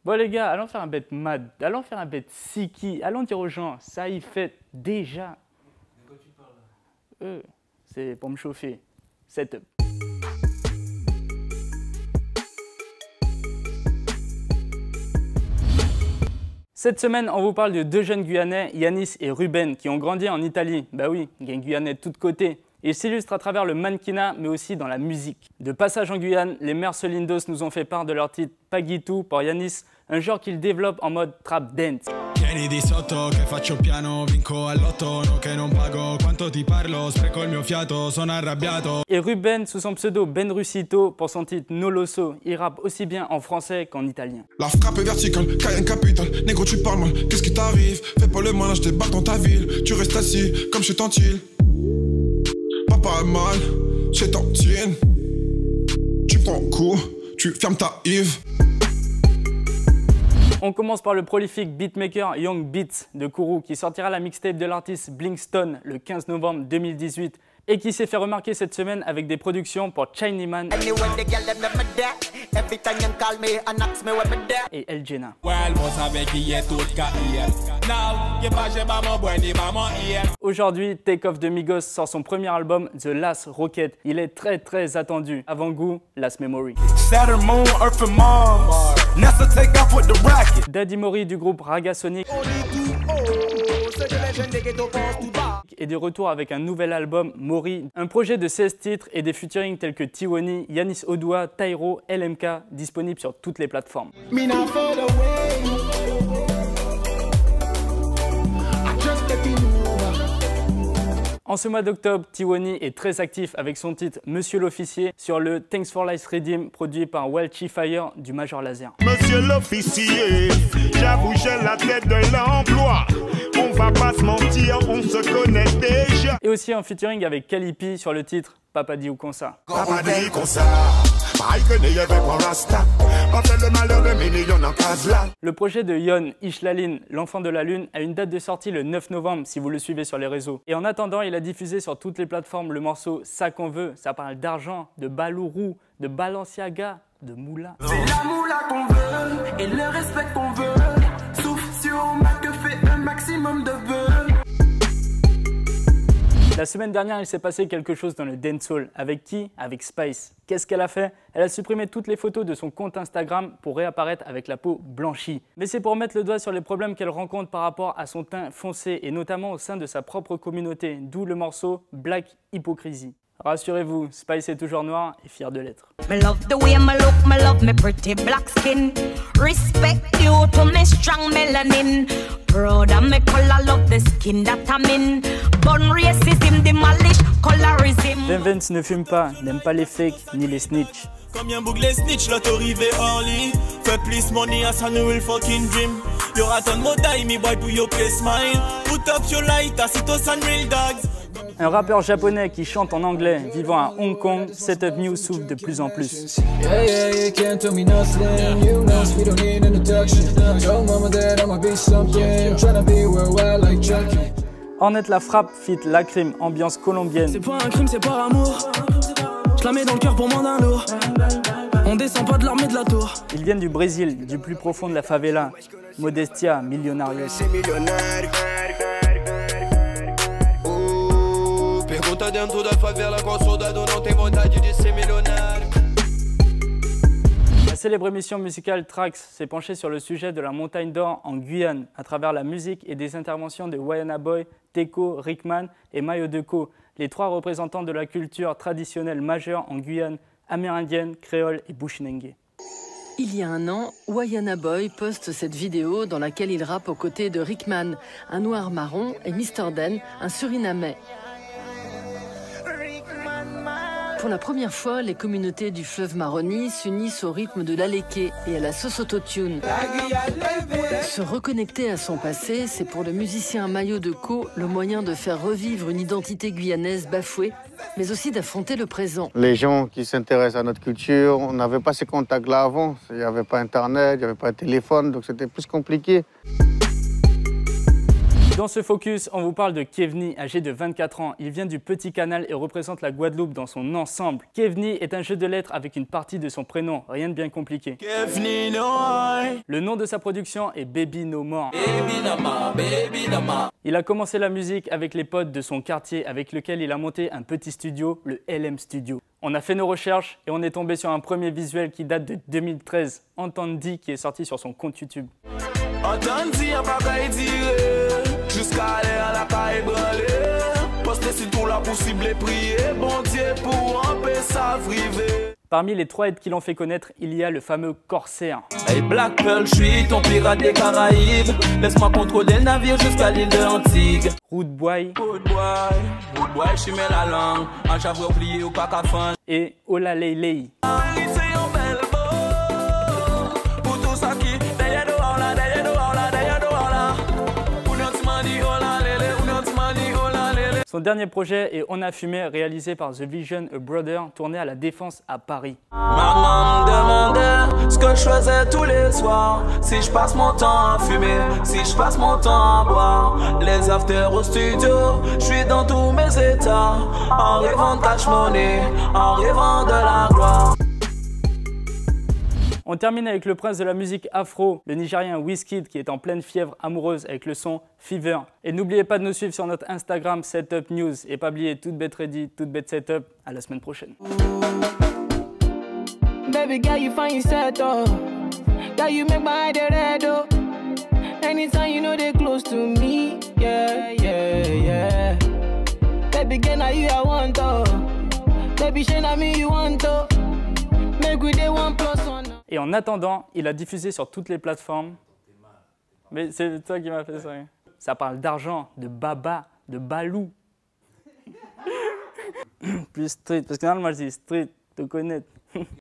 Bon les gars, allons faire un bet mad, allons faire un bet siki, allons dire aux gens, ça y fait déjà. De quoi tu parles là? C'est pour me chauffer. Setup. Cette semaine, on vous parle de deux jeunes Guyanais, Yanis et Ruben, qui ont grandi en Italie. Bah oui, gang Guyanais de tous côtés. Ils s'illustrent à travers le mannequinat, mais aussi dans la musique. De passage en Guyane, les Mercelindos nous ont fait part de leur titre Paghitu pour Yanis, un genre qu'ils développent en mode trap dance. Et Ruben, sous son pseudo Ben Rusito, pour son titre Noloso, il rappe aussi bien en français qu'en italien. La frappe est verticale, Cayenne Capital, négro tu parles mal, qu'est-ce qui t'arrive? Fais pas le malin, je débarque dans ta ville, tu restes assis comme chez Tantine. Pas mal, chez Tantine. Tu prends coup, tu fermes ta Yves. On commence par le prolifique beatmaker Young Beats de Kourou qui sortira la mixtape de l'artiste Blinkstone le 15 novembre 2018 et qui s'est fait remarquer cette semaine avec des productions pour Chinaman et El Jenna. Aujourd'hui, Takeoff de Migos sort son premier album The Last Rocket. Il est très attendu. Avant-goût, Last Memory. Daddy Mori du groupe Raga Sonic est de retour avec un nouvel album, Mori, un projet de 16 titres et des featuring tels que Tiwoni, Yanis Odua, Tairo, LMK, disponible sur toutes les plateformes. En ce mois d'octobre, Tiwoni est très actif avec son titre Monsieur l'Officier sur le Thanks for Life Redeem produit par Welchi Fire du Major Lazer. Monsieur l'Officier, j'avoue j'ai la tête de l'emploi. On va pas se mentir, on se connaît déjà. Et aussi en featuring avec Kalipi sur le titre Papa dit ou comme ça. Papa dit comme ça. Le projet de Yon Ishlaline, l'enfant de la lune, a une date de sortie le 9 novembre si vous le suivez sur les réseaux. Et en attendant, il a diffusé sur toutes les plateformes le morceau Ça qu'on veut. Ça parle d'argent, de Balourou, de Balenciaga, de Moula. C'est la Moula qu'on veut et le respect qu'on veut. Souffle sur ma que fait un maximum de vœux. La semaine dernière, il s'est passé quelque chose dans le dancehall. Avec qui? Avec Spice. Qu'est-ce qu'elle a fait? Elle a supprimé toutes les photos de son compte Instagram pour réapparaître avec la peau blanchie. Mais c'est pour mettre le doigt sur les problèmes qu'elle rencontre par rapport à son teint foncé et notamment au sein de sa propre communauté, d'où le morceau Black Hypocrisy. Rassurez-vous, Spice est toujours noire et fière de l'être. Me love the way me look, me love me pretty black skin. Respect you to me strong melanin. Proud of me color, love the skin that I'm in. Born racism, demolish colorism. Vance ne fume pas, n'aime pas les fakes ni les snitch. Combien boucle les snitch, là t'arrives en lit. Fais plus money as a new fucking dream. Y'aura ton mot die, me boy pour your play smile. Put up your light, as it was and real dogs. Un rappeur japonais qui chante en anglais, vivant à Hong Kong, Setup News s'ouvre de plus en plus. Ornette La Frappe feat. Lacrim, ambiance colombienne. C'est pas un crime, c'est par amour. Je la mets dans le cœur pour moins d'un lourd. On descend pas de l'armée de la tour. Ils viennent du Brésil, du plus profond de la favela. Modestia, Millonarios. La célèbre émission musicale Trax s'est penchée sur le sujet de la montagne d'or en Guyane à travers la musique et des interventions de Wayana Boy, Teko, Rickman et Mayo Deco, les trois représentants de la culture traditionnelle majeure en Guyane, amérindienne, créole et bushinengue. Il y a un an, Wayana Boy poste cette vidéo dans laquelle il rappe aux côtés de Rickman, un noir marron, et Mr. Den, un surinamais. Pour la première fois, les communautés du fleuve Maroni s'unissent au rythme de l'Aléké et à la sauce autotune. Se reconnecter à son passé, c'est pour le musicien Mayo Deco le moyen de faire revivre une identité guyanaise bafouée, mais aussi d'affronter le présent. Les gens qui s'intéressent à notre culture, on n'avait pas ces contacts-là avant. Il n'y avait pas Internet, il n'y avait pas de téléphone, donc c'était plus compliqué. Dans ce focus, on vous parle de Kevni, âgé de 24 ans. Il vient du Petit Canal et représente la Guadeloupe dans son ensemble. Kevni est un jeu de lettres avec une partie de son prénom, rien de bien compliqué. Kevni no I. Le nom de sa production est Baby No More. Baby no more, baby no more. Il a commencé la musique avec les potes de son quartier avec lequel il a monté un petit studio, le LM Studio. On a fait nos recherches et on est tombé sur un premier visuel qui date de 2013, Entendi, qui est sorti sur son compte YouTube. Entendi, y'a pas qu'à y dire, jusqu'à aller à la caille brûlée. Poster si tout la possible et prier, bon Dieu pour empêcher ça vriver. Parmi les 3 hits qui l'ont fait connaître, il y a le fameux Corsair. Hey Black Pearl, je suis ton pirate des Caraïbes. Laisse-moi contrôler le navire jusqu'à l'île de Antigua. Rude Boy. Good boy, je mets la langue. En j'avoue oublié ou pas qu'à fin. Et Ola Lei Lei. Son dernier projet est On a fumé, réalisé par The Vision A Brother, tourné à la Défense à Paris. Maman me demandait ce que je faisais tous les soirs. Si je passe mon temps à fumer, si je passe mon temps à boire. Les afters au studio, je suis dans tous mes états. En rêvant de cash money, en rêvant de la gloire. On termine avec le prince de la musique afro, le Nigérien Wizkid, qui est en pleine fièvre amoureuse avec le son Fever. Et n'oubliez pas de nous suivre sur notre Instagram Setup News. Et pas oublier toute bête ready, toute bête setup. À la semaine prochaine. Baby girl, you find yourself up. Girl, you make my head red up. Anytime you know they close to me, yeah, yeah, yeah. Baby girl, now you I want to. Baby, shey na me you want to. Make we dey 1+1. Et en attendant, il a diffusé sur toutes les plateformes. Mais c'est toi qui m'as fait ça. Ça parle d'argent, de baba, de balou. Plus street, parce que normalement je dis street, te connaître.